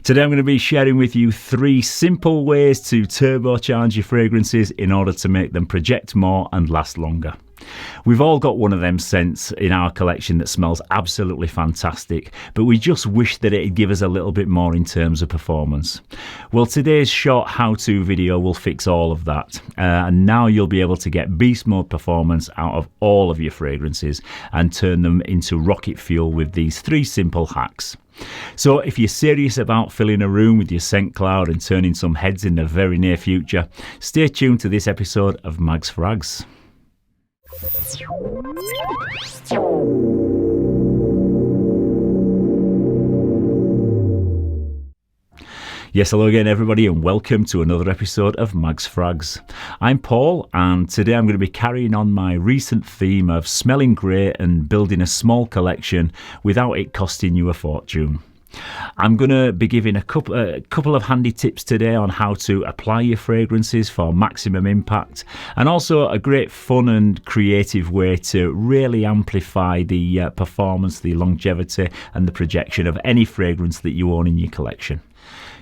Today I'm going to be sharing with you 3 simple ways to turbocharge your fragrances in order to make them project more and last longer. We've all got one of them scents in our collection that smells absolutely fantastic, but we just wish that it'd give us a little bit more in terms of performance. Well, today's short how-to video will fix all of that, and now you'll be able to get beast mode performance out of all of your fragrances and turn them into rocket fuel with these 3 simple hacks. So if you're serious about filling a room with your scent cloud and turning some heads in the very near future, stay tuned to this episode of Mags Frags. Yes, hello again everybody and welcome to another episode of Mags Frags. I'm Paul and today I'm going to be carrying on my recent theme of smelling great and building a small collection without it costing you a fortune. I'm going to be giving a couple of handy tips today on how to apply your fragrances for maximum impact, and also a great fun and creative way to really amplify the performance, the longevity and the projection of any fragrance that you own in your collection.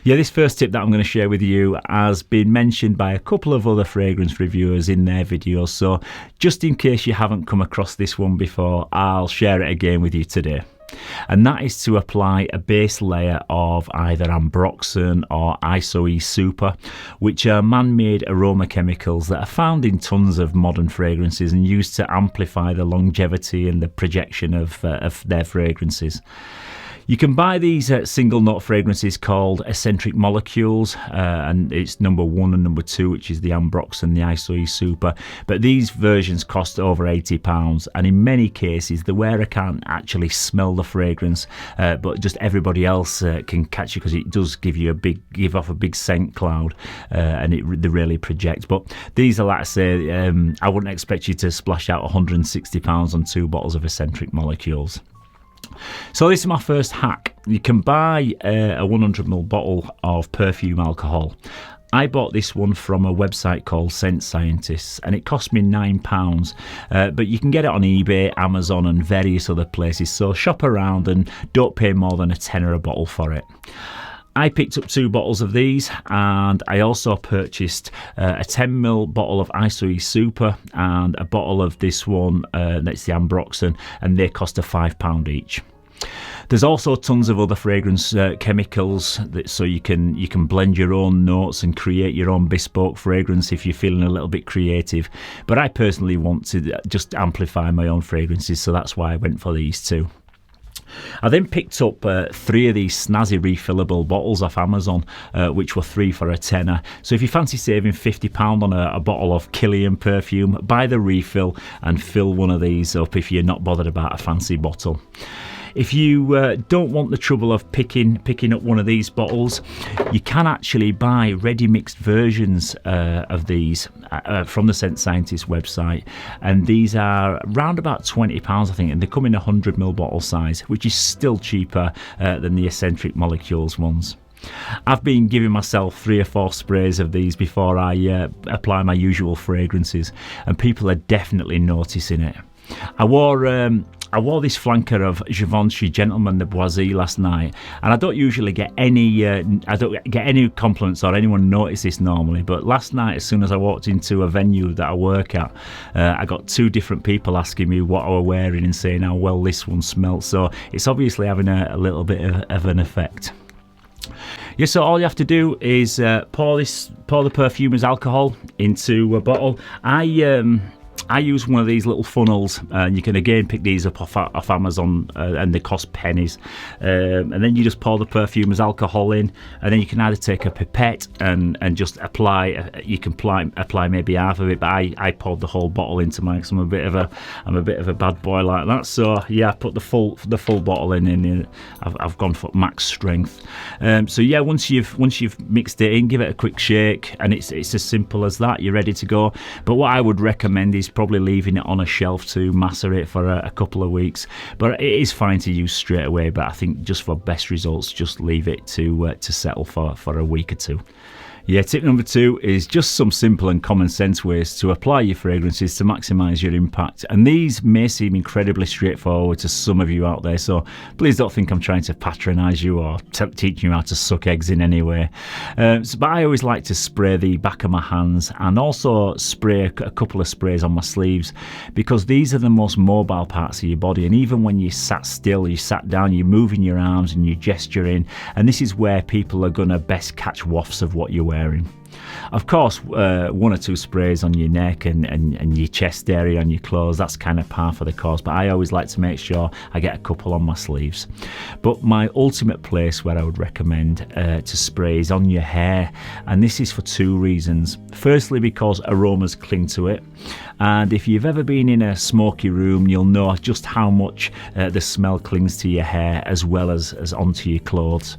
Yeah, this first tip that I'm going to share with you has been mentioned by a couple of other fragrance reviewers in their videos, so just in case you haven't come across this one before, I'll share it again with you today. And that is to apply a base layer of either ambroxan or ISO-E Super, which are man-made aroma chemicals that are found in tons of modern fragrances and used to amplify the longevity and the projection of their fragrances. You can buy these single note fragrances called eccentric molecules, and it's number 1 and number 2, which is the ambroxan, the ISO-E Super, but these versions cost over £80, and in many cases the wearer can't actually smell the fragrance, but just everybody else can catch it because it does give off a big scent cloud, and they really project. But these are, like I say, I wouldn't expect you to splash out £160 on 2 bottles of eccentric molecules. So this is my first hack. You can buy a 100ml bottle of perfume alcohol. I bought this one from a website called Scent Scientists and it cost me £9, but you can get it on eBay, Amazon and various other places, so shop around and don't pay more than £10 a bottle for it. I picked up 2 bottles of these, and I also purchased a 10ml bottle of ISO-E Super and a bottle of this one, that's the ambroxan, and they cost £5 each. There's also tons of other fragrance chemicals, so you can blend your own notes and create your own bespoke fragrance if you're feeling a little bit creative. But I personally want to just amplify my own fragrances, so that's why I went for these 2. I then picked up 3 of these snazzy refillable bottles off Amazon, which were 3 for £10. So if you fancy saving £50 on a bottle of Killian perfume, buy the refill and fill one of these up if you're not bothered about a fancy bottle. If you don't want the trouble of picking up one of these bottles, you can actually buy ready mixed versions of these from the Scent Scientist website, and these are around about £20 I think, and they come in a 100ml bottle size, which is still cheaper than the eccentric molecules ones. I've been giving myself 3 or 4 sprays of these before I apply my usual fragrances, and people are definitely noticing it. I wore this flanker of Givenchy Gentleman de Boisy last night, and I don't usually get any compliments or anyone notice this normally, but last night as soon as I walked into a venue that I work at, I got 2 different people asking me what I were wearing and saying how well this one smelt, so it's obviously having a little bit of an effect. Yeah, so all you have to do is pour the perfume as alcohol into a bottle. I use one of these little funnels, and you can again pick these up off Amazon, and they cost pennies. And then you just pour the perfume as alcohol in, and then you can either take a pipette and just apply. You can apply maybe half of it, but I poured the whole bottle into mine because I'm a bit of a bad boy like that. So yeah, I put the full bottle in. I've gone for max strength. So yeah, once you've mixed it in, give it a quick shake, and it's as simple as that. You're ready to go. But what I would recommend is probably leaving it on a shelf to macerate for a couple of weeks, but it is fine to use straight away. But I think just for best results, just leave it to settle for a week or 2. Yeah, tip number 2 is just some simple and common sense ways to apply your fragrances to maximise your impact. And these may seem incredibly straightforward to some of you out there, so please don't think I'm trying to patronise you or teach you how to suck eggs in any way. But I always like to spray the back of my hands and also spray a couple of sprays on my sleeves, because these are the most mobile parts of your body. And even when you sat still, you sat down, you're moving your arms and you're gesturing, and this is where people are going to best catch wafts of what you're wearing. Of course, 1 or 2 sprays on your neck and your chest area on your clothes, that's kind of par for the course, but I always like to make sure I get a couple on my sleeves. But my ultimate place where I would recommend to spray is on your hair, and this is for 2 reasons. Firstly, because aromas cling to it, and if you've ever been in a smoky room, you'll know just how much the smell clings to your hair as well as onto your clothes.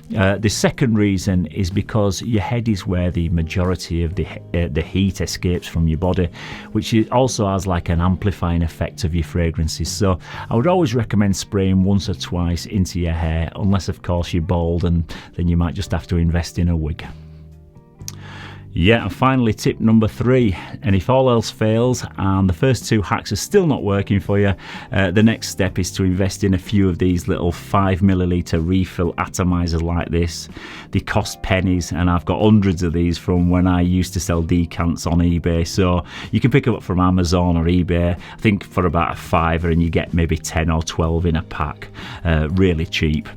The second reason is because your head is where the majority of the heat escapes from your body, which also has like an amplifying effect of your fragrances. So I would always recommend spraying once or twice into your hair, unless of course you're bald, and then you might just have to invest in a wig. Yeah, and finally, tip number 3, and if all else fails and the first 2 hacks are still not working for you, the next step is to invest in a few of these little 5ml refill atomizers like this. They cost pennies, and I've got hundreds of these from when I used to sell decants on eBay, so you can pick them up from Amazon or eBay, I think for about $5, and you get maybe 10 or 12 in a pack, really cheap.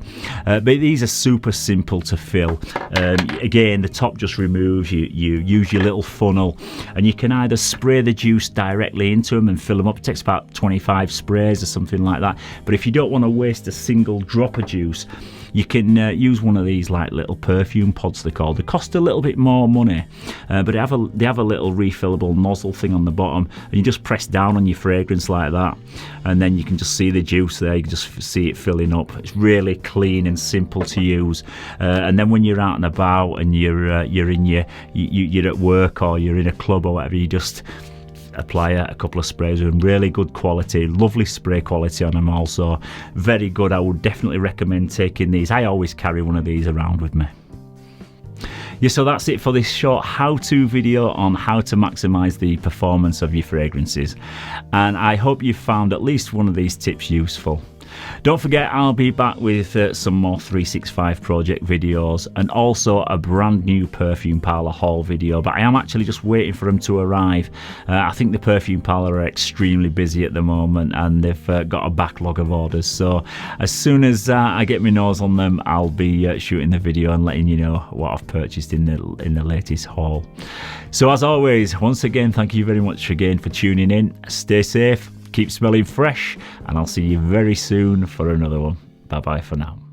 But these are super simple to fill. Again, the top just removes, you use your little funnel, and you can either spray the juice directly into them and fill them up. It takes about 25 sprays or something like that, but if you don't want to waste a single drop of juice, you can use one of these like little perfume pods, they're called. They cost a little bit more money, but they have a little refillable nozzle thing on the bottom, and you just press down on your fragrance like that, and then you can just see the juice there. You can just see it filling up. It's really clean and simple to use, and then when you're out and about and you're at work or you're in a club or whatever, you just apply a couple of sprays with them. Really good quality, lovely spray quality on them also, very good. I would definitely recommend taking these. I always carry one of these around with me. Yeah, so that's it for this short how-to video on how to maximize the performance of your fragrances, and I hope you found at least one of these tips useful. Don't forget, I'll be back with some more 365 project videos, and also a brand new perfume parlour haul video, but I am actually just waiting for them to arrive. I think the perfume parlour are extremely busy at the moment, and they've got a backlog of orders, so as soon as I get my nose on them, I'll be shooting the video and letting you know what I've purchased in the latest haul. So as always, once again, thank you very much again for tuning in. Stay safe, keep smelling fresh, and I'll see you very soon for another one. Bye bye for now.